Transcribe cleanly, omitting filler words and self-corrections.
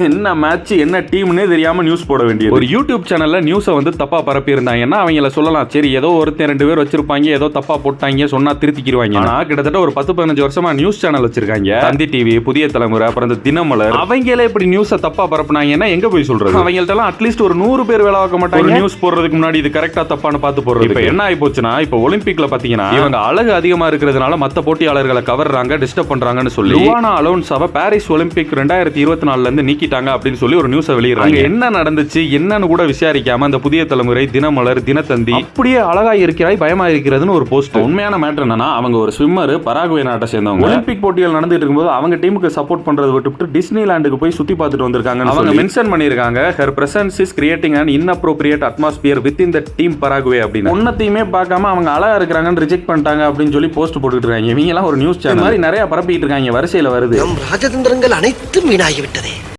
என்ன மேட்ச் என்ன டீம்னே தெரியாம நியூஸ் போட வேண்டியது. ஒரு யூடியூப் சேனல்ல நியூஸை வந்து தப்பா பரப்பி இருந்தாங்கன்னா அவங்கள சொல்லலாம், சரி ஏதோ ஒருத்தர் 2 பேர் வச்சிருப்பாங்க, ஏதோ தப்பா போட்டாங்க சொன்னா திருத்திக்கிடுவாங்க. ஆனா கிட்டத்தட்ட ஒரு 10-15 வருஷமா நியூஸ் சேனல் வச்சிருக்காங்க. தந்தி டிவி, புதிய தலைமுறை, அப்புறம் இந்த தினமலர், அவங்களே இப்படி நியூஸை தப்பா பரப்புனாங்கன்னா எங்க போய் சொல்றது? அவங்கள்ட்ட எல்லாம் அட்லீஸ்ட் ஒரு 100 பேர் வேலை பார்க்க மாட்டாங்க. நியூஸ் போடுறதுக்கு முன்னாடி இது கரெக்டா தப்பான்னு பார்த்து போடுறது. இப்ப என்ன ஆகி போச்சுன்னா, இப்ப ஒலிம்பிக்ல பாத்தீங்கன்னா இவங்க அழகு அதிகமா இருக்கிறதுனால மத்த போட்டியாளர்களை கவர்றாங்க, டிஸ்டர்ப் பண்றாங்கன்னு சொல்லி லுவானா அலோன்சாவை பாரிஸ் ஒலிம்பிக் 2024ல இருந்து நீக்கிட்டாங்க அப்படின்னு சொல்லி ஒரு நியூஸை வெளியிடுறாங்க. என்ன நடந்துச்சு என்னன்னு கூட விசாரிக்காம அந்த புதிய தலைமுறை, தினமலர், தினத்தந்தி அப்படியே அழகா இருக்கிறாய் பயமா இருக்கிறதுன்னு ஒரு போஸ்ட். உண்மையான மேட்டர் என்னன்னா, அவங்க ஒரு ஸ்விம்மர், பராகுவே நாட்டை சேர்ந்தவங்க. ஒலிம்பிக் போட்டிகள் நடந்துட்டு இருக்கும்போது அவங்க டீமுக்கு சப்போர்ட் பண்றது விட்டுவிட்டு டிஸ்னிலாண்டுக்கு போய் சுத்தி பார்த்துட்டு வந்திருக்காங்க. அவங்க மென்ஷன் பண்ணிருக்காங்க, her presence is creating an inappropriate atmosphere within the team Paraguay அப்படின்னு. ஒன்னத்தையுமே பார்க்காம அவங்க அழகா இருக்கிறாங்கன்னு ரிஜெக்ட் பண்ணிட்டாங்க அப்படின்னு சொல்லி போஸ்ட் போட்டுட்டு இருக்காங்க. இவங்க எல்லாம் ஒரு நியூஸ் சேனல் மாதிரி நிறைய பரப்பிட்டு இருக்காங்க, வரிசையில வருது. ராஜதந்திரங்கள் அனைத்தும் வீணாகிவிட்டதே.